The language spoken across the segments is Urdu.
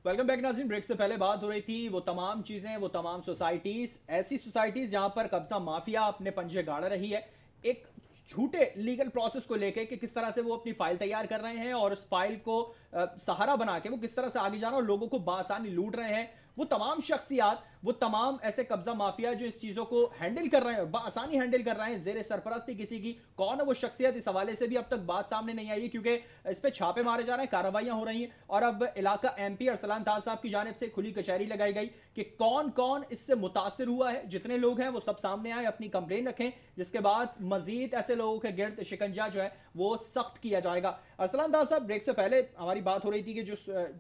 ویلکم بیک ناظرین. بریک سے پہلے بات ہو رہی تھی وہ تمام چیزیں، وہ تمام سوسائٹیز، ایسی سوسائٹیز جہاں پر قبضہ مافیا اپنے پنجے گاڑ رہی ہے ایک جھوٹے لیگل پروسیس کو لے کے کہ کس طرح سے وہ اپنی فائل تیار کر رہے ہیں اور اس فائل کو سہارا بنا کے وہ کس طرح سے آگے جانا اور لوگوں کو بآسانی لوٹ رہے ہیں. وہ تمام شخصیات، وہ تمام ایسے قبضہ مافیا جو اس چیزوں کو ہینڈل کر رہے ہیں، بآسانی ہینڈل کر رہے ہیں زیر سرپرستی کسی کی، کون ہے وہ شخصیت؟ اس حوالے سے بھی اب تک بات سامنے نہیں آئی ہے کیونکہ اس پہ چھاپے مارے جا رہے ہیں، کارروائیاں ہو رہی ہیں. اور اب علاقہ ایم پی ارسلان طاہر صاحب کی جانب سے کھلی کچہری لگائی گئی کہ کون کون اس سے متاثر ہوا ہے، جتنے لوگ ہیں وہ سب سامنے آئے، اپنی کمپلین رکھیں، جس کے بعد مزید ایسے لوگوں کے گرد شکنجہ جو ہے وہ سخت کیا جائے گا. ارسلان طاہر صاحب، بریک سے پہلے ہماری بات ہو رہی تھی کہ جو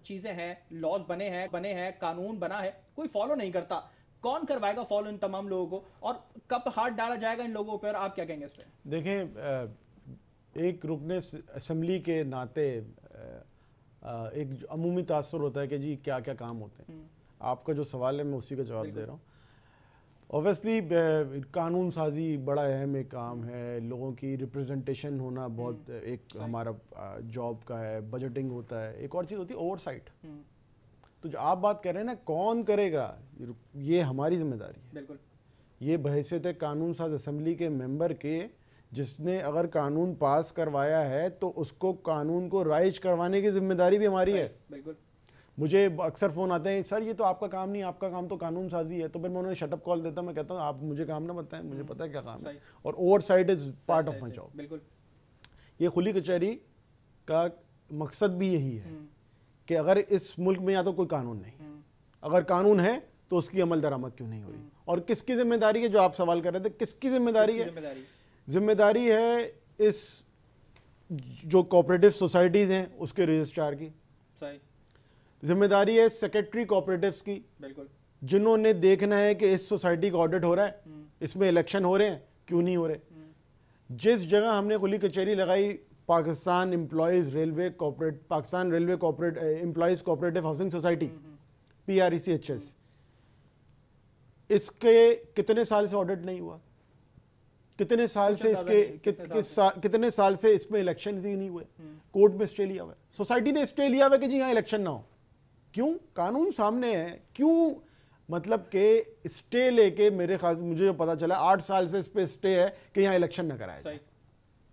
چیزیں ہیں، لاز بنے ہیں، قانون بنا ہے، کوئی فالو نہیں کرتا. کون کروائے گا فالو ان تمام لوگوں کو اور کب ہاتھ ڈالا جائے گا ان لوگوں پر؟ آپ کیا کہیں گے اس پہ؟ دیکھیں، ایک رکن اسمبلی کے ناطے ایک عمومی تاثر ہوتا ہے کہ جی کیا کیا کام ہوتے ہیں. آپ کا جو سوال ہے میں اسی کا جواب دے رہا ہوں. اوبیسلی قانون سازی بڑا اہم ایک کام ہے، لوگوں کی ریپریزنٹیشن ہونا بہت ایک ہمارا جاب کا ہے، بجٹنگ ہوتا ہے. ایک اور چیز ہوتی ہے اوور سائٹ. تو جو آپ بات کر رہے ہیں نا کون کرے گا، یہ ہماری ذمہ داری ہے. بالکل. یہ بحیثیت قانون ساز اسمبلی کے ممبر کے، جس نے اگر قانون پاس کروایا ہے تو اس کو قانون کو رائج کروانے کی ذمہ داری بھی ہماری ہے. بالکل. مجھے اکثر فون آتے ہیں، سر یہ تو آپ کا کام نہیں، آپ کا کام تو قانون سازی ہے. تو پھر میں انہیں شٹ اپ کال دیتا ہوں، میں کہتا ہوں آپ مجھے کام نہ بتائیں، مجھے پتہ ہے کیا کام ہے. اور oversight is part of my job. بالکل. یہ کھلی کچہری کا مقصد بھی یہی ہے کہ اگر اس ملک میں یا تو کوئی قانون نہیں، اگر قانون ہے تو اس کی عمل درآمد کیوں نہیں ہو رہی، اور کس کی ذمہ داری ہے؟ جو آپ سوال کر رہے تھے کس کی ذمہ داری ہے؟ ذمہ داری ہے اس جو کوآپریٹو سوسائٹیز ہیں اس کے رجسٹرار کی. ذمہ داری ہے سیکرٹری کوآپریٹوز کی، جنہوں نے دیکھنا ہے کہ اس سوسائٹی کا آڈٹ ہو رہا ہے، اس میں الیکشن ہو رہے ہیں، کیوں نہیں ہو رہے. جس جگہ ہم نے کھلی کچہری لگائی، Pakistan railway employees cooperative housing society PRECHS، اس کے کتنے سال سے آڈٹ نہیں ہوا، کتنے سال سے اس کے کتنے سال سے اس میں الیکشنز ہی نہیں ہوئے، کورٹ میں اسٹے لیا ہوا ہے. سوسائٹی نے اسٹے لیا ہوا ہے کہ جی یہاں الیکشن نہ ہو. کیوں؟ قانون سامنے ہے. کیوں؟ مطلب کہ اسٹے لے کے میرے خیال سے مجھے جو پتا چلا 8 سال سے اس پہ اسٹے ہے کہ یہاں الیکشن نہ کرایا جائے.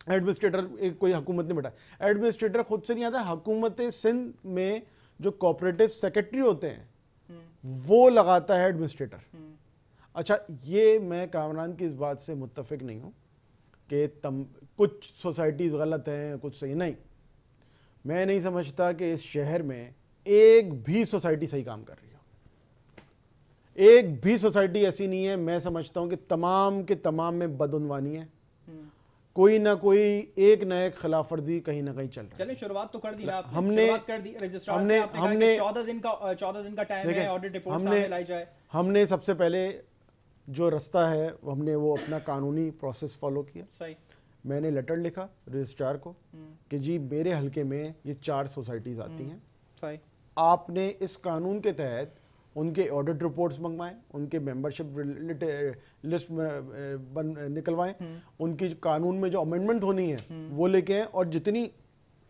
ایڈمنسٹریٹر کوئی حکومت نے بٹھایا، ایڈمنسٹریٹر خود سے نہیں آتا. حکومت سندھ میں جو کوآپریٹو سیکرٹری ہوتے ہیں وہ لگاتا ہے ایڈمنسٹریٹر. اچھا، یہ میں کامران کی اس بات سے متفق نہیں ہوں کہ کچھ سوسائٹیز غلط ہیں کچھ صحیح نہیں. میں نہیں سمجھتا کہ اس شہر میں ایک بھی سوسائٹی صحیح کام کر رہی ہو. ایک بھی سوسائٹی ایسی نہیں ہے. میں سمجھتا ہوں کہ تمام کے تمام میں بدعنوانی ہے، کوئی نہ کوئی ایک نہ ایک خلاف ورزی کہیں نہ کہیں چل رہا ہے. چلیں شروعات تو کر دی آپ نے، ہم نے 14 دن کا ٹائم ہے آڈٹ رپورٹ سامنے لائی جائے. ہم نے سب سے پہلے جو رستہ ہے ہم نے وہ اپنا قانونی پروسیس فالو کیا. میں نے لیٹر لکھا رجسٹرار کو کہ جی میرے حلقے میں یہ 4 سوسائٹیز آتی ہیں، آپ نے اس قانون کے تحت ان کے آڈٹ رپورٹس منگوائیں، ان کے ممبرشپ لسٹ نکلوائیں، ان کی قانون میں جو امینڈمنٹ ہونی ہے وہ لے کے آئیں، اور جتنی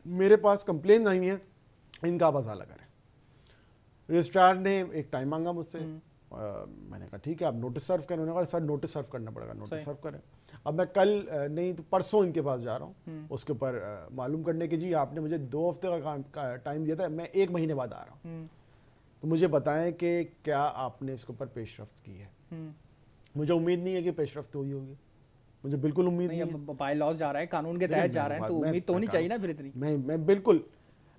میرے پاس کمپلین آئی ہیں ان کا آپ ازالہ کریں. رجسٹرار نے ایک ٹائم مانگا مجھ سے، میں نے کہا ٹھیک ہے آپ نوٹس سرو کریں. انہوں نے کہا سر نوٹس سرو کرنا پڑے گا. نوٹس سرو کریں. اب میں کل نہیں تو پرسوں ان کے پاس جا رہا ہوں اس کے اوپر معلوم کرنے کے جی آپ نے مجھے 2 ہفتے کا ٹائم دیا تھا، میں 1 مہینے بعد آ رہا ہوں، تو مجھے بتائیں کہ کیا آپ نے اس کے اوپر پیش رفت کی ہے. مجھے امید نہیں ہے کہ پیش رفت ہوئی ہوگی، مجھے بالکل امید نہیں ہے. بائی لاز جا رہا ہے، قانون کے تحت جا رہا ہے، تو امید تو ہونی چاہیے نا. پھر اتنی میں بالکل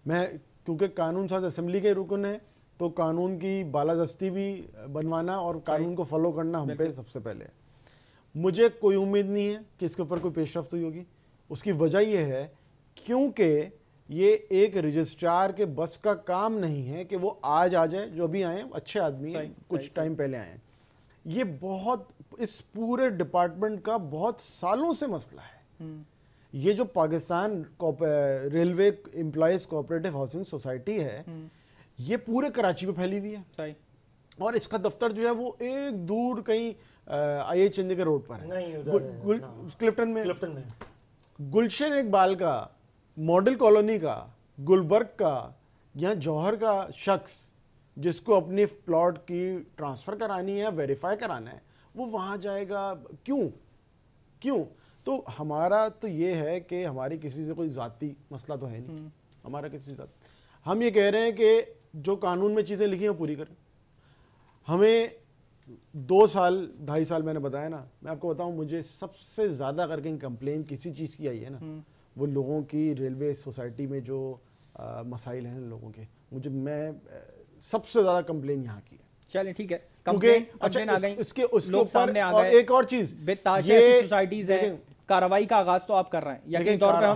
کیونکہ قانون ساز اسمبلی کے رکن ہے تو قانون کی بالادستی بھی بنوانا اور قانون کو فالو کرنا ہم پہ سب سے پہلے ہے. مجھے کوئی امید نہیں ہے کہ اس کے اوپر کوئی پیش رفت ہوئی ہوگی. اس کی وجہ یہ ہے کیونکہ یہ ایک رجسٹرار کے بس کا کام نہیں ہے کہ وہ آج آ جائے. جو بھی آئے اچھے آدمی ہیں، کچھ ٹائم پہلے آئے ہیں. یہ بہت اس پورے ڈپارٹمنٹ کا بہت سالوں سے مسئلہ ہے. یہ جو Pakistan railway employees cooperative housing society ہے یہ پورے کراچی میں پھیلی ہوئی ہے، اور اس کا دفتر جو ہے وہ ایک دور کہیں IH چندی کے روڈ پر ہے، کلفٹن میں. گلشن اقبال کا، ماڈل کالونی کا، گلبرگ کا، یہاں جوہر کا شخص جس کو اپنی پلاٹ کی ٹرانسفر کرانی ہے, ویریفائی کرانا ہے, وہ وہاں جائے گا. کیوں؟ تو ہمارا تو یہ ہے کہ ہماری کسی سے کوئی ذاتی مسئلہ تو ہے نہیں, ہمارا کسی سے ذاتی. ہم یہ کہہ رہے ہیں کہ جو قانون میں چیزیں لکھی ہیں پوری کریں. ہمیں 2 سال 2.5 سال میں نے بتایا نا, میں آپ کو بتاؤں مجھے سب سے زیادہ اگر کہیں کمپلین کسی چیز کی آئی ہے نا, وہ لوگوں کی ریلوے سوسائٹی میں جو مسائل ہیں لوگوں کے, میں سب سے زیادہ کمپلین یہاں کی ہے. چلیں ٹھیک ہے, اس کے اوپر اور ایک اور چیز, یہ سوسائٹیز ہیں, کارروائی کا آغاز تو آپ کر رہے ہیں, یقینی طور پہ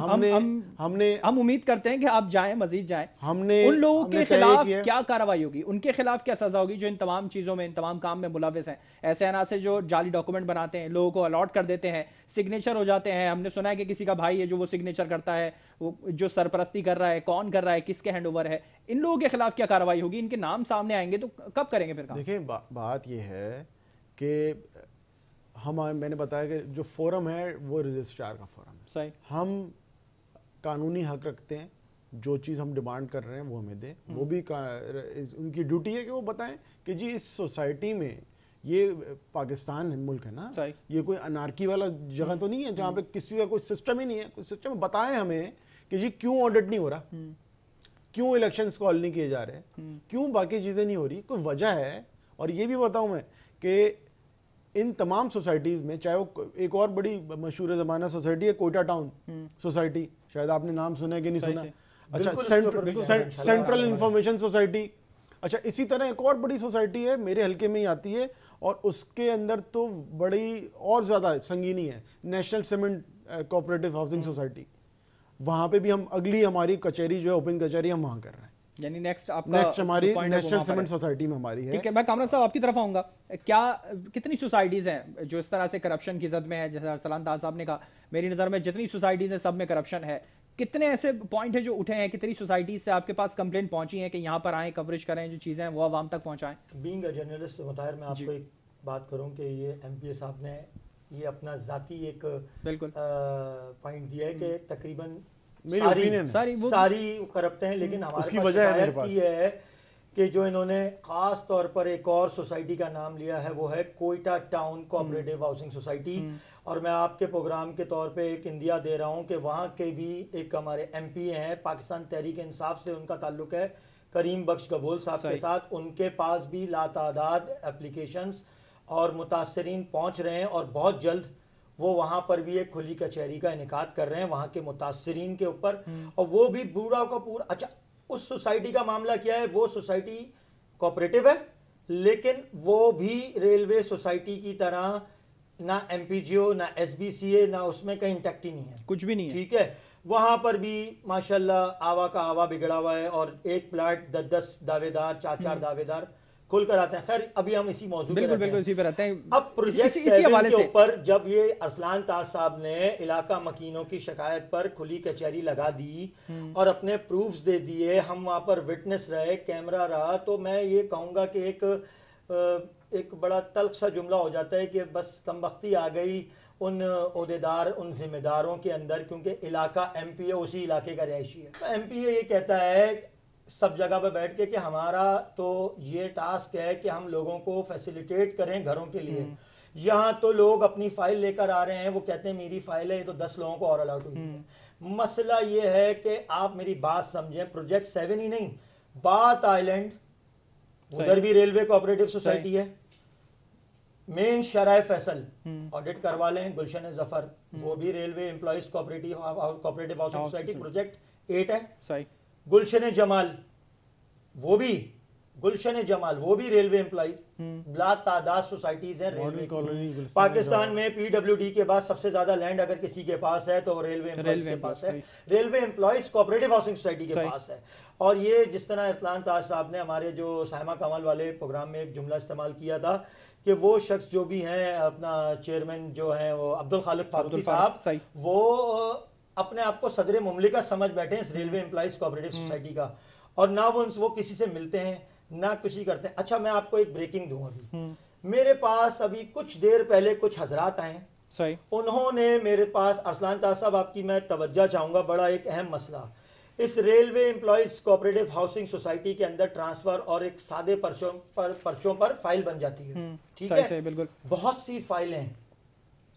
ہم امید کرتے ہیں کہ آپ جائیں, مزید جائیں. ان لوگوں کے خلاف کیا کارروائی ہوگی, ان کے خلاف کیا سزا ہوگی جو ان تمام چیزوں میں, ان تمام کام میں ملوث ہیں؟ ایسے عناصر جو جعلی ڈاکومنٹ بناتے ہیں, لوگوں کو الاٹ کر دیتے ہیں, سگنیچر ہو جاتے ہیں. ہم نے سنا ہے کہ کسی کا بھائی ہے جو وہ سگنیچر کرتا ہے, وہ جو سرپرستی کر رہا ہے, کون کر رہا ہے, کس کے ہینڈ اوور ہے. ان لوگوں کے خلاف کیا کارروائی ہوگی؟ ان کے نام سامنے آئیں گے تو کب کریں گے پھر کام؟ دیکھیں بات یہ ہے کہ میں نے بتایا کہ جو فورم ہے وہ رجسٹرار کا فورم ہے. صحیح. ہم قانونی حق رکھتے ہیں, جو چیز ہم ڈیمانڈ کر رہے ہیں وہ ہمیں دیں. وہ بھی ان کی ڈیوٹی ہے کہ وہ بتائیں کہ جی اس سوسائٹی میں, یہ پاکستان ملک ہے نا, یہ کوئی انارکی والا جگہ تو نہیں ہے جہاں پہ کسی کا کوئی سسٹم ہی نہیں ہے. کوئی سسٹم بتائیں ہمیں کہ جی کیوں آڈٹ نہیں ہو رہا, کیوں الیکشنز کال نہیں کیے جا رہے, کیوں باقی چیزیں نہیں ہو رہی, کوئی وجہ ہے. اور یہ بھی بتاؤں میں کہ ان تمام سوسائٹیز میں, چاہے وہ ایک اور بڑی مشہور زمانہ سوسائٹی ہے کوئٹہ ٹاؤن سوسائٹی, شاید آپ نے نام سنا ہے کہ نہیں سنا. اچھا, سینٹرل انفارمیشن سوسائٹی. اچھا, اسی طرح ایک اور بڑی سوسائٹی ہے میرے حلقے میں ہی آتی ہے, اور اس کے اندر تو بڑی اور زیادہ سنگینی ہے, national cement cooperative housing society. وہاں پہ بھی ہم اگلی ہماری کچہری جو ہے اوپن کچہری ہم وہاں کر رہے ہیں. یعنی نیکسٹ ہماری نیشنل سیمنٹ سوسائٹی میں ہماری ہے. ٹھیک ہے, میں کامران صاحب آپ کی طرف آؤں گا. کتنی سوسائٹیز ہیں جو اس طرح سے کرپشن کی زد میں ہے؟ جیسے ارسلان طاہر صاحب نے کہا, میری نظر میں جتنی سوسائٹیز ہیں سب میں کرپشن ہے. کتنے ایسے پوائنٹ ہیں جو اٹھے ہیں, کتنی سوسائٹیز سے آپ کے پاس کمپلین پہنچی ہیں کہ یہاں پر آئیں, کوریج کریں, جو چیزیں ہیں وہ عوام تک پہنچائیں؟ بینگ اے جرنلسٹ مطاہر, میں آپ کو ایک بات کروں کہ یہ ایم پی اے صاحب نے یہ اپنا ذاتی ایک پوائنٹ دیا ہے کہ تقریباً ساری کرپٹ ہیں, لیکن ہمارے پاس شکایت کی ہے کہ جو انہوں نے خاص طور پر ایک اور سوسائٹی کا نام لیا ہے وہ ہے Quetta town cooperative housing society. اور میں آپ کے پروگرام کے طور پہ ایک اندیا دے رہا ہوں کہ وہاں کے بھی ایک ہمارے ایم پی ہیں, پاکستان تحریک انصاف سے ان کا تعلق ہے, کریم بخش گبول صاحب کے ساتھ. ان کے پاس بھی لاتعداد اپلیکیشنز اور متاثرین پہنچ رہے ہیں, اور بہت جلد وہ وہاں پر بھی ایک کھلی کچہری کا انعقاد کر رہے ہیں وہاں کے متاثرین کے اوپر. اور وہ بھی پورا کا پورا, اچھا اس سوسائٹی کا معاملہ کیا ہے, وہ سوسائٹی کوآپریٹو ہے لیکن وہ بھی ریلوے سوسائٹی کی طرح نہ ایم پی جی او, نہ ایس بی سی اے, نہ اس میں کہیں انٹیکٹی نہیں ہے, کچھ بھی نہیں ہے. ٹھیک ہے, وہاں پر بھی ماشاءاللہ آوا کا آوا بگڑا ہوا ہے, اور ایک پلاٹ 10 دعوے دار, 4 دعوے دار کھل کر آتے ہیں. خیر ابھی ہم اسی موضوع پہ رہتے ہیں. اب پروجیکٹ 7 کے اوپر جب یہ ارسلان طاہر صاحب نے علاقہ مکینوں کی شکایت پر کھلی کچہری لگا دی اور اپنے پروفز دے دیے, ہم وہاں پر وٹنس رہے, کیمرہ رہا, تو میں یہ کہوں گا کہ ایک بڑا تلخ سا جملہ ہو جاتا ہے کہ بس کمبختی آ گئی ان عہدیدار, ان ذمہ داروں کے اندر, کیونکہ علاقہ ایم پی اے اسی علاقے کا رہائشی ہے. ایم پی اے یہ کہتا ہے سب جگہ پہ بیٹھ کے کہ ہمارا تو یہ ٹاسک ہے کہ ہم لوگوں کو فیسیلیٹیٹ کریں گھروں کے لیے. یہاں تو لوگ اپنی فائل لے کر آ رہے ہیں, وہ کہتے ہیں میری فائل ہے, یہ تو 10 لوگوں کو اور الاٹ ہوئی ہے. مسئلہ یہ ہے کہ آپ میری بات سمجھیں, پروجیکٹ 7 ہی نہیں, بات آئیلینڈ ادھر بھی ریلوے کوآپریٹو سوسائٹی ہے, مین شرائع فیصل آڈٹ کروا لیں, گلشن ظفر وہ بھی railway employees cooperative housing society project 8 ہے. گلشن جمال وہ بھی ریلوے امپلائی, بلا تعداد سوسائٹیز ہیں ریلوے کی. پاکستان میں پی ڈبلیو ڈی کے بعد سب سے زیادہ لینڈ اگر کسی کے پاس ہے تو ریلوے امپلائیز کے پاس ہے, railway employees cooperative housing society کے پاس ہے. اور یہ جس طرح ارسلان طاہر صاحب نے ہمارے جو سائمہ کمال والے پروگرام میں ایک جملہ استعمال کیا تھا کہ وہ شخص جو بھی ہیں, اپنا چیئرمین جو ہیں وہ عبدالخالق فاروقی صاحب, وہ اپنے آپ کو صدر مملکت سمجھ بیٹھے ہیں اس ریلوے امپلائیز کوآپریٹو سوسائٹی کا, اور نہ وہ کسی سے ملتے ہیں نہ کسی کرتے ہیں. اچھا میں آپ کو ایک بریکنگ دوں, ابھی میرے پاس ابھی کچھ دیر پہلے کچھ حضرات آئے, انہوں نے میرے پاس, ارسلان طاہر صاحب آپ کی میں توجہ چاہوں گا, بڑا ایک اہم مسئلہ, اس railway employees cooperative housing society کے اندر ٹرانسفر اور ایک سادے پرچوں پر فائل بن جاتی ہے. ٹھیک ہے, بہت سی فائلیں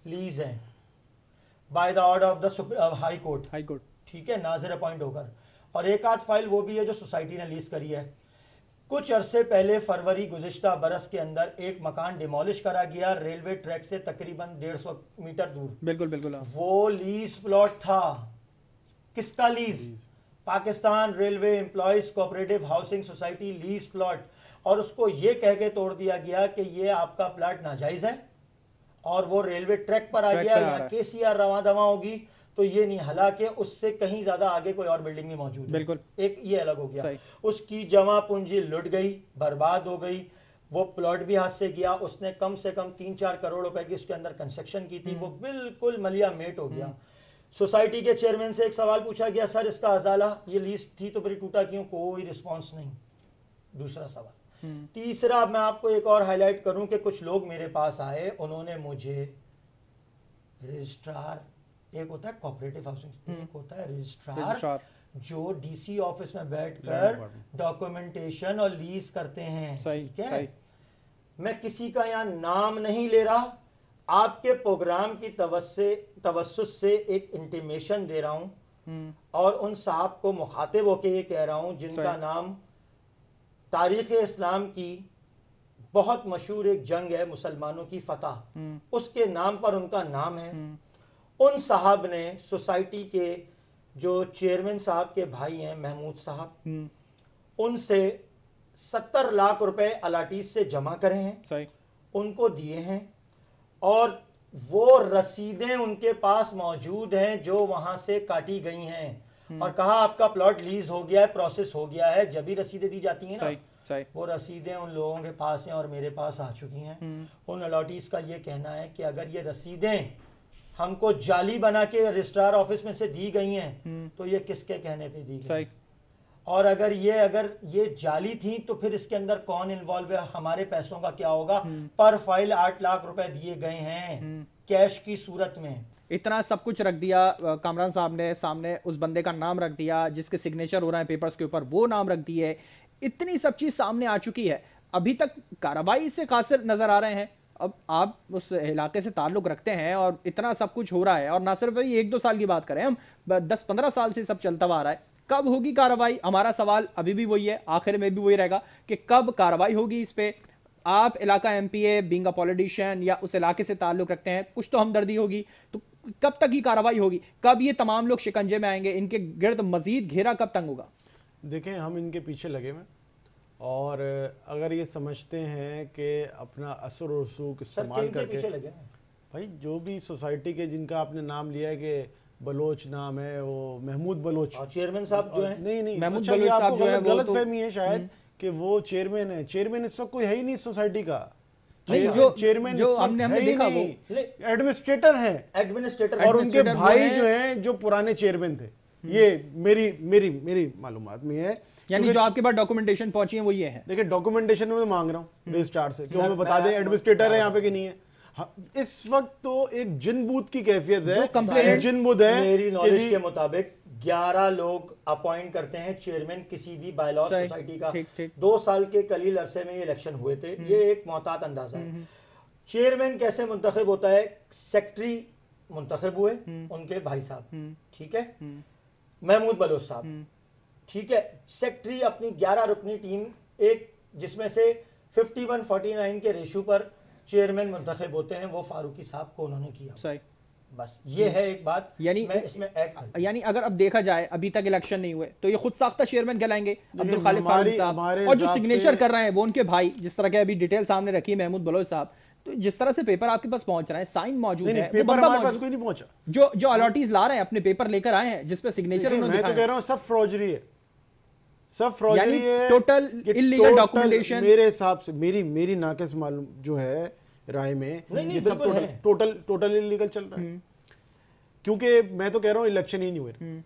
لیز ہیں by the order of the high court. ٹھیک ہے, ناظر اپوائنٹ ہو کر, اور ایک آدھ فائل وہ بھی ہے جو سوسائٹی نے لیز کری ہے. کچھ عرصے پہلے فروری گزشتہ برس کے اندر ایک مکان ڈیمولش کرا گیا ریلوے ٹریک سے تقریباً 150 میٹر دور. بالکل وہ لیز پلاٹ تھا. کس کا lease? Pakistan railway employees cooperative housing society lease plot. اور اس کو یہ کہہ کے توڑ دیا گیا کہ یہ آپ کا پلاٹ ناجائز ہے اور وہ ریلوے ٹریک پر آ گیا, یہاں کے سی آر رواں دواں ہوگی تو یہ نہیں, حالانکہ اس سے کہیں زیادہ آگے کوئی اور بلڈنگ نہیں موجود ہے. بالکل, ایک یہ الگ ہو گیا. اس کی جمع پونجی لٹ گئی, برباد ہو گئی. وہ پلاٹ بھی ہاتھ سے گیا. اس نے کم سے کم 3-4 کروڑ روپے کی اس کے اندر کنسٹرکشن کی تھی, وہ بالکل ملیا میٹ ہو گیا. سوسائٹی کے چیئرمین سے ایک سوال پوچھا گیا, سر اس کا ازالہ, یہ لیز تھی تو پھر ٹوٹا کیوں؟ کوئی رسپانس نہیں. دوسرا سوال. تیسرا, میں آپ کو ایک اور ہائی لائٹ کروں کہ کچھ لوگ میرے پاس آئے, انہوں نے مجھے رجسٹرار, ایک ہوتا ہے کوآپریٹو ہاؤسنگ, ایک ہوتا ہے رجسٹرار جو ڈی سی آفس میں بیٹھ کر ڈاکومنٹیشن اور لیز کرتے ہیں. ٹھیک ہے, میں کسی کا یہاں نام نہیں لے رہا, آپ کے پروگرام کی توسط سے ایک انٹیمیشن دے رہا ہوں اور ان صاحب کو مخاطب ہو کے یہ کہہ رہا ہوں جن کا نام تاریخ اسلام کی بہت مشہور ایک جنگ ہے مسلمانوں کی فتح, اس کے نام پر ان کا نام ہے. ان صاحب نے سوسائٹی کے جو چیئرمین صاحب کے بھائی ہیں محمود صاحب, ان سے 70 لاکھ روپے الاٹیز سے جمع کرے ہیں, ان کو دیے ہیں, اور وہ رسیدیں ان کے پاس موجود ہیں جو وہاں سے کاٹی گئی ہیں, اور کہا آپ کا پلاٹ لیز ہو گیا ہے, پروسیس ہو گیا ہے. جب بھی رسیدیں دی جاتی ہیں نا, وہ رسیدیں ان لوگوں کے پاس ہیں اور میرے پاس آ چکی ہیں. ان الاٹیز کا یہ کہنا ہے کہ اگر یہ رسیدیں ہم کو جعلی بنا کے رجسٹرار آفس میں سے دی گئی ہیں تو یہ کس کے کہنے پہ دی گئی, اور اگر یہ جعلی تھیں تو پھر اس کے اندر کون انوالو ہے, ہمارے پیسوں کا کیا ہوگا؟ پر فائل 8 لاکھ روپے دیے گئے ہیں کیش کی صورت میں. اتنا سب کچھ رکھ دیا کامران صاحب نے سامنے, اس بندے کا نام رکھ دیا جس کے سگنیچر ہو رہا ہے پیپرز کے اوپر, وہ نام رکھ دیے, اتنی سب چیز سامنے آ چکی ہے, ابھی تک کارروائی سے قاصر نظر آ رہے ہیں. اب آپ اس علاقے سے تعلق رکھتے ہیں اور اتنا سب کچھ ہو رہا ہے, اور نہ صرف 1-2 سال کی بات کریں ہم, 10-15 سال سے سب چلتا آ رہا ہے. کب ہوگی کارروائی؟ ہمارا سوال ابھی بھی وہی ہے, آخر میں بھی وہی رہے گا کہ کب کارروائی ہوگی اس پہ. آپ علاقہ M P A being a politician یا اس علاقے سے تعلق رکھتے ہیں, کچھ تو ہمدردی ہوگی, تو کب تک یہ کارروائی ہوگی؟ کب یہ تمام لوگ شکنجے میں آئیں گے؟ ان کے گرد مزید گھیرا کب تنگ ہوگا؟ دیکھیں, ہم ان کے پیچھے لگے ہوئے, اور اگر یہ سمجھتے ہیں کہ اپنا اثر و رسوخ استعمال کر کے, بھائی جو بھی سوسائٹی کے جن کا آپ نے نام لیا ہے کہ بلوچ نام ہے, وہ محمود بلوچ چیئرمین صاحب جو ہیں, نہیں محمود بلوچ صاحب جو ہیں, غلط فہمی ہے شاید کہ وہ چیئرمین ہے. چیئرمین اس وقت کوئی ہے ہی نہیں سوسائٹی کا. چیئرمین جو ہم نے دیکھا وہ ایڈمنسٹریٹر ہیں, اور ان کے بھائی جو ہیں جو پرانے چیئرمین تھے. یہ میری معلومات میں ہے, یعنی جو آپ کے پاس ڈاکومنٹیشن پہنچی ہیں وہ یہ ہے. دیکھیں, ڈاکومنٹیشن میں مانگ رہا ہوں رجسٹرار سے کہ ہمیں بتا دیں ایڈمنسٹریٹر ہے یہاں پہ کہ نہیں ہے. اس وقت تو ایک جن بوت کی کیفیت ہے, جن بوت ہے. میری نالج کے مطابق 11 لوگ اپوائنٹ کرتے ہیں چیئرمین کسی بھی بائی لا سوسائٹی کا. 2 سال کے قلیل عرصے میں یہ الیکشن ہوئے تھے. یہ ایک محتاط اندازہ ہے. چیئرمین کیسے منتخب ہوتا ہے؟ سیکٹری منتخب ہوئے ان کے بھائی صاحب, ٹھیک ہے, محمود بلوچ صاحب, ٹھیک ہے. سیکٹری اپنی 11 رکنی ٹیم, ایک جس میں سے 51-49 کے ریشو پر چیئرمین منتخب ہوتے ہیں, وہ فاروقی صاحب کو انہوں نے کیا. بس یہ ہے ایک بات, یعنی میں اس میں ایڈ کروں. یعنی اگر اب دیکھا جائے ابھی تک الیکشن نہیں ہوئے تو یہ خود ساختہ چیئرمین کہلائیں گے عبدالخالق فاروقی صاحب, اور جو سگنیچر کر رہے ہیں وہ ان کے بھائی, جس طرح کے ابھی ڈیٹیل سامنے رکھی ہے محمود بلوچ صاحب. تو جس طرح سے پیپر آپ کے پاس پہنچ رہا ہے, سائن موجود ہے, پیپر ہمارے پاس کوئی نہیں پہنچا. جو الاٹیز لا رہے ہیں اپنے پیپر لے کر آئے ہیں جس پہ سگنیچر انہوں نے دکھایا. میں تو کہہ رہا ہوں سب فروجری ہے, سب فروجری ہے, ٹوٹل انلیگل ڈاکومنٹیشن. میرے حساب سے میری ناقص معلوم جو ہے رائے میں, یہ سب ٹوٹل انلیگل چل رہا ہے. کیونکہ میں تو کہہ رہا ہوں الیکشن ہی نہیں ہوئے.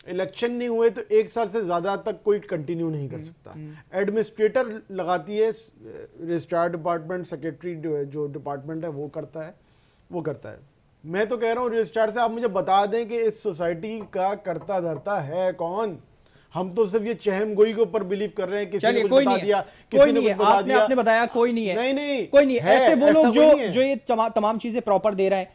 الیکشن نہیں ہوئے تو 1 سال سے زیادہ تک کوئی کنٹینیو نہیں کر سکتا. ایڈمنسٹریٹر لگاتی ہے رجسٹرار ڈپارٹمنٹ, سیکرٹری جو ڈپارٹمنٹ ہے وہ کرتا ہے. میں تو کہہ رہا ہوں رجسٹرار سے آپ مجھے بتا دیں کہ اس سوسائٹی کا کرتا دھرتا ہے کون, ہم تو صرف یہ چہم گوئی کے اوپر بلیو کر رہے ہیں, کسی نے کوئی بتا نہیں دیا, کسی نے بتا دیا, آپ نے بتایا کوئی نہیں ہے, نہیں کوئی نہیں ہے. ایسے وہ لوگ جو یہ تمام چیزیں پراپر دے رہے ہیں,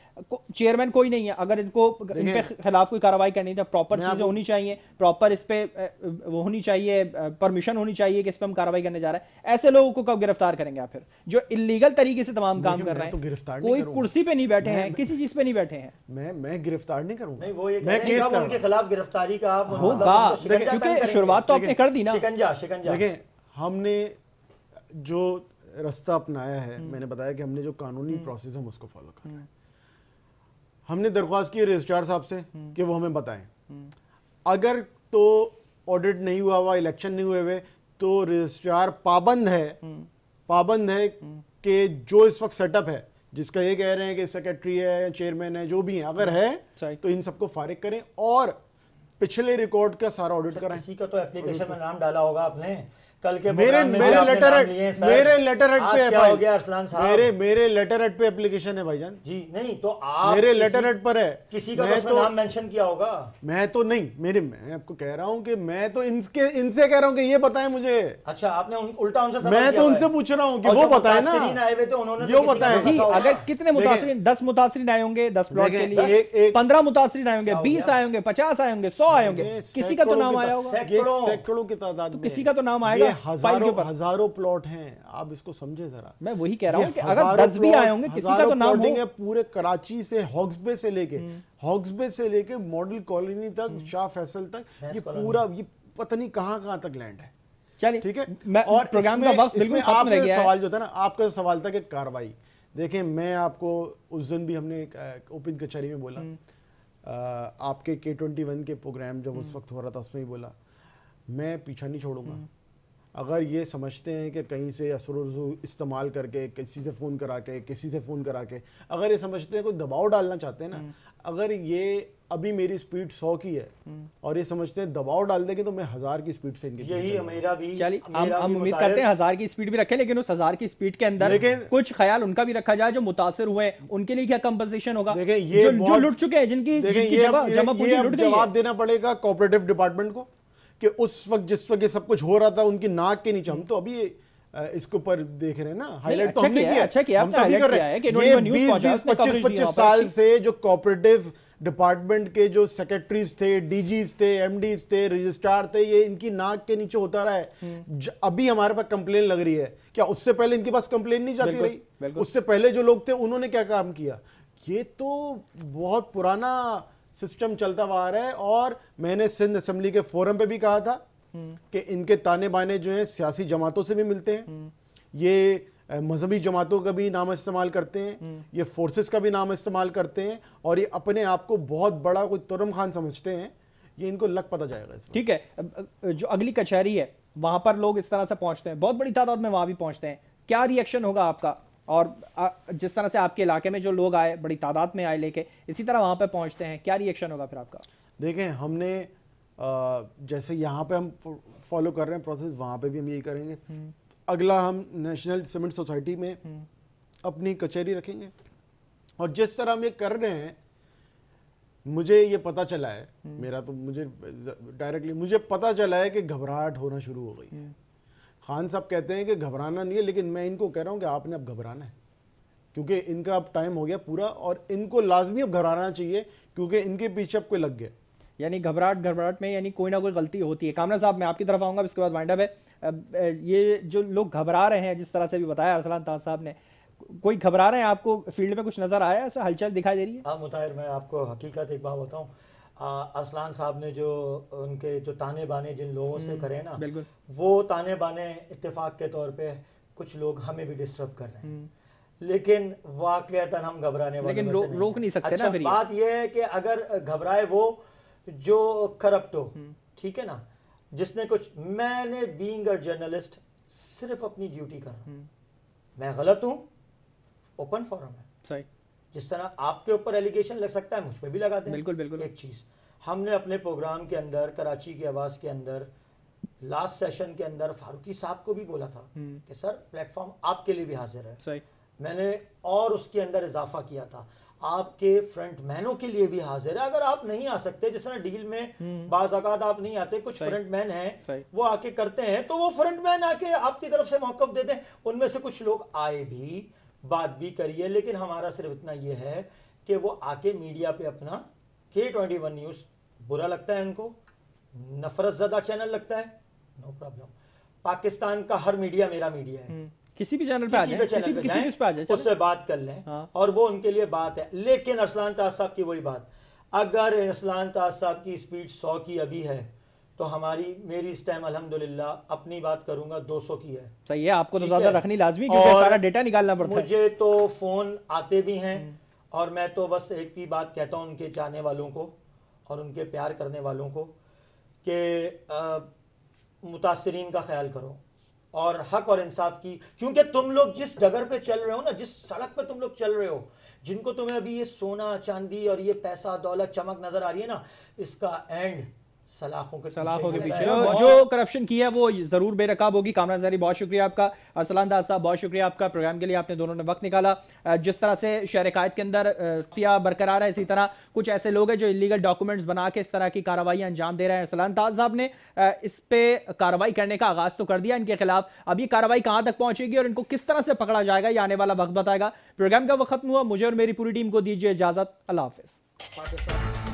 چیئرمین کوئی نہیں ہے. اگر ان کو ان پہ خلاف کوئی کارروائی کرنی ہے, پراپر چیزیں ہونی چاہیے, پراپر اس پہ وہ ہونی چاہیے, پرمیشن ہونی چاہیے کہ اس پہ ہم کارروائی کرنے جا رہے ہیں. ایسے لوگوں کو کب گرفتار کریں گے آپ پھر, جو اللیگل طریقے سے تمام کام کر رہے ہیں؟ کوئی کرسی پہ نہیں بیٹھے ہیں, کسی چیز پہ نہیں بیٹھے ہیں. میں گرفتار نہیں کروں گا, میں کیس ان کے خلاف گرفتاری کا ہوگا, کیونکہ شروعات تو آپ نے کر دی نا. دیکھیں ہم نے جو رستہ اپنایا ہے, میں نے بتایا کہ ہم نے جو قانونی پروسیس ہم اس کو فالو کر رہے ہیں. ہم نے درخواست کی رجسٹرار صاحب سے کہ وہ ہمیں بتائیں, اگر تو آڈٹ نہیں ہوا ہوا, الیکشن نہیں ہوئے ہوئے, تو رجسٹرار پابند ہے کہ جو اس وقت سیٹ اپ ہے, جس کا یہ کہہ رہے ہیں کہ سیکرٹری ہے یا چیئرمین ہے, جو بھی ہیں, اگر ہے تو ان سب کو فارغ کریں اور پچھلے ریکارڈ کا سارا آڈٹ کرائیں. کسی کا تو اپلیکیشن میں نام ڈالا ہوگا آپ نے کل کے میرے لیٹر ہیڈ پہ اپلیکیشن ہے بھائی جان. جی نہیں تو آپ میرے لیٹر ہیڈ پر ہے, کسی کا تو نام مینشن کیا ہوگا. میں تو نہیں, میں آپ کو کہہ رہا ہوں کہ میں تو ان سے کہہ رہا ہوں کہ یہ بتائیں مجھے. اچھا آپ نے الٹا ان سے میں تو ان سے پوچھ رہا ہوں کہ وہ بتائیں نا, یہ بتائیں. اگر کتنے متاثرین, 10 متاثرین آئے ہوں گے 10 پلاٹ کے لیے, 15 متاثرین آئے ہوں گے, 20 آئے ہوں گے, 50 آئے ہوں گے, 100 آئے ہوں گے, کسی کا تو نام آیا ہوگا. سینکڑوں کی تعداد, کسی کا تو نام آئے گا. ہزاروں پلاٹ ہیں, آپ اس کو سمجھے ذرا. میں وہی کہہ رہا ہوں کہ اگر 10 بھی آئے ہوں گے, کسی کا تو نام ہو. پورے کراچی سے ہاکس بے سے لے کے ماڈل کالونی تک, شاہ فیصل تک, یہ پورا یہ پتہ نہیں کہاں تک لینڈ ہے. چلیے ٹھیک ہے. اور پروگرام کا وقت بالکل ختم رہ گیا ہے. سوال جو تھا نا, آپ کا سوال تھا کہ کاروائی, دیکھیں میں آپ کو اس دن بھی ہم نے اوپن کچہری میں بولا, آپ کے K21 کے پروگرام جب اس وقت ہو رہا تھا اس میں ہی بولا, میں پیچھا نہیں چھوڑوں گا. اگر یہ سمجھتے ہیں کہ کہیں سے اثر و رسوخ استعمال کر کے, کسی سے فون کرا کے, اگر یہ سمجھتے ہیں کوئی دباؤ ڈالنا چاہتے ہیں نا, اگر یہ ابھی میری سپیڈ 100 کی ہے اور یہ سمجھتے ہیں دباؤ ڈال دیں گے تو میں 1000 کی سپیڈ سے ان کے یہی میرا بھی. چلیے ہم امید کرتے ہیں 1000 کی سپیڈ بھی رکھیں, لیکن اس 1000 کی سپیڈ کے اندر کچھ خیال ان کا بھی رکھا جائے جو متاثر ہوئے, ان کے لیے کیا کمپنسیشن ہوگا, جو لٹ چکے ہیں, جن کی جواب دینا پڑے گا کوآپریٹو ڈپارٹمنٹ کو کہ اس وقت جس وقت یہ سب کچھ ہو رہا تھا ان کی ناک کے نیچے. ہم تو ابھی اس کے اوپر دیکھ رہے ہیں نا, ہائی لائٹ تو ہم نے کیا, ہم تو ابھی کر رہے ہیں. یہ 20-25 سال سے جو کوآپریٹو ڈپارٹمنٹ کے جو سیکرٹریز تھے, ڈی جیز تھے, ایم ڈیز تھے, رجسٹرار تھے, یہ ان کی ناک کے نیچے ہوتا رہا ہے. ابھی ہمارے پاس کمپلین لگ رہی ہے, کیا اس سے پہلے ان کے پاس کمپلین نہیں جاتی رہی؟ اس سے پہلے جو لوگ تھے انہوں نے کیا کام کیا؟ یہ تو بہت پرانا سسٹم چلتا ہوا آ رہا ہے. اور میں نے سندھ اسمبلی کے فورم پہ بھی کہا تھا کہ ان کے تانے بانے جو ہیں سیاسی جماعتوں سے بھی ملتے ہیں, یہ مذہبی جماعتوں کا بھی نام استعمال کرتے ہیں, یہ فورسز کا بھی نام استعمال کرتے ہیں, اور یہ اپنے آپ کو بہت بڑا کوئی ترم خان سمجھتے ہیں. یہ ان کو لگ پتہ جائے گا. ٹھیک ہے, جو اگلی کچہری ہے وہاں پر لوگ اس طرح سے پہنچتے ہیں, بہت بڑی تعداد میں وہاں بھی پہنچتے ہیں, کیا ری ایکشن ہوگا آپ کا؟ اور جس طرح سے آپ کے علاقے میں جو لوگ آئے, بڑی تعداد میں آئے لے کے, اسی طرح وہاں پہ پہنچتے ہیں, کیا ری ایکشن ہوگا پھر آپ کا؟ دیکھیں ہم نے جیسے یہاں پہ ہم فالو کر رہے ہیں پروسیس, وہاں پہ بھی ہم یہی کریں گے. اگلا ہم نیشنل سیمنٹ سوسائٹی میں اپنی کچہری رکھیں گے, اور جس طرح ہم یہ کر رہے ہیں, مجھے یہ پتہ چلا ہے, میرا تو مجھے ڈائریکٹلی مجھے پتہ چلا ہے کہ گھبراہٹ ہونا شروع ہو گئی ہے. خان صاحب کہتے ہیں کہ گھبرانا نہیں ہے, لیکن میں ان کو کہہ رہا ہوں کہ آپ نے اب گھبرانا ہے, کیونکہ ان کا اب ٹائم ہو گیا پورا, اور ان کو لازمی اب گھبرانا چاہیے کیونکہ ان کے پیچھے اب کوئی لگ گیا. یعنی گھبراہٹ میں یعنی کوئی نہ کوئی غلطی ہوتی ہے. کامران صاحب میں آپ کی طرف آؤں گا, اس کے بعد وائنڈ اپ ہے. یہ جو لوگ گھبرا رہے ہیں, جس طرح سے بھی بتایا ارسلان تاج صاحب نے, کوئی گھبرا رہے ہیں, آپ کو فیلڈ میں کچھ نظر آیا ایسا ہلچل دکھائی دے رہی ہے؟ ہاں مطاہر, میں آپ کو حقیقت ایک بات بتاؤں, ارسلان صاحب نے جو ان کے جو تانے بانے جن لوگوں سے کرے نا, وہ تانے بانے اتفاق کے طور پہ کچھ لوگ ہمیں بھی ڈسٹرب کر رہے ہیں, لیکن واقعتاً ہم گھبرانے والے میں سے نہیں. روک نہیں سکتے نا. بات یہ ہے کہ اگر گھبرائے وہ جو کرپٹ ہو, ٹھیک ہے نا, جس نے کچھ, میں نے بینگ اے جرنلسٹ صرف اپنی ڈیوٹی کر رہا ہوں. میں غلط ہوں, اوپن فورم ہے, صحیح. جس طرح آپ کے اوپر ایلیگیشن لگ سکتا ہے, مجھ پہ بھی لگا دیں. بالکل. ایک چیز ہم نے اپنے پروگرام کے اندر, کراچی کی آواز کے اندر, لاسٹ سیشن کے اندر فاروقی صاحب کو بھی بولا تھا کہ سر پلیٹ فارم آپ کے لیے بھی حاضر ہے. صحیح. میں نے اور اس کے اندر اضافہ کیا تھا, آپ کے فرنٹ مینوں کے لیے بھی حاضر ہے. اگر آپ نہیں آ سکتے, جس طرح ڈیل میں بعض اوقات آپ نہیں آتے, کچھ فرنٹ مین ہیں وہ آ کے کرتے ہیں, تو وہ فرنٹ مین آ کے آپ کی طرف سے موقف دے دیں. ان میں سے کچھ لوگ آئے بھی, بات بھی کریے, لیکن ہمارا صرف اتنا یہ ہے کہ وہ آ کے میڈیا پہ اپنا K21 نیوز برا لگتا ہے ان کو, نفرت زدہ چینل لگتا ہے, نو پرابلم. پاکستان کا ہر میڈیا میرا میڈیا ہے, کسی بھی چینل پہ آ جائیں, اس سے بات کر لیں, اور وہ ان کے لیے بات ہے. لیکن ارسلان طاہر صاحب کی وہی بات, اگر ارسلان طاہر صاحب کی سپیڈ 100 کی ابھی ہے تو میری اس ٹائم الحمدللہ اپنی بات کروں گا 200 کی ہے. صحیح ہے, آپ کو تو زیادہ رکھنی لازمی کیونکہ سارا ڈیٹا نکالنا پڑتا ہے. مجھے تو فون آتے بھی ہیں, اور میں تو بس ایک ہی بات کہتا ہوں ان کے چاہنے والوں کو اور ان کے پیار کرنے والوں کو کہ متاثرین کا خیال کرو اور حق اور انصاف کی, کیونکہ تم لوگ جس ڈگر پہ چل رہے ہو نا, جس سڑک پہ تم لوگ چل رہے ہو, جن کو تمہیں ابھی یہ سونا چاندی اور یہ پیسہ دولت چمک نظر آ رہی ہے نا, اس کا اینڈ سلاخوں کے پیچھے. جو کرپشن کی ہے وہ ضرور بے نقاب ہوگی. کامران ظاہری بہت شکریہ آپ کا, ارسلان طاہر صاحب بہت شکریہ آپ کا, پروگرام کے لیے آپ نے دونوں نے وقت نکالا. جس طرح سے شہر قائد کے اندر خفیہ برقرار ہے, اسی طرح کچھ ایسے لوگ ہیں جو انلیگل ڈاکومنٹس بنا کے اس طرح کی کارروائیاں انجام دے رہے ہیں. ارسلان طاہر صاحب نے اس پہ کارروائی کرنے کا آغاز تو کر دیا ان کے خلاف, اب یہ کارروائی کہاں تک پہنچے گی اور ان کو کس طرح سے پکڑا جائے گا یہ آنے والا وقت بتائے گا. پروگرام کا وقت ختم ہوا, مجھے اور میری پوری ٹیم کو دیجیے اجازت, اللہ حافظ.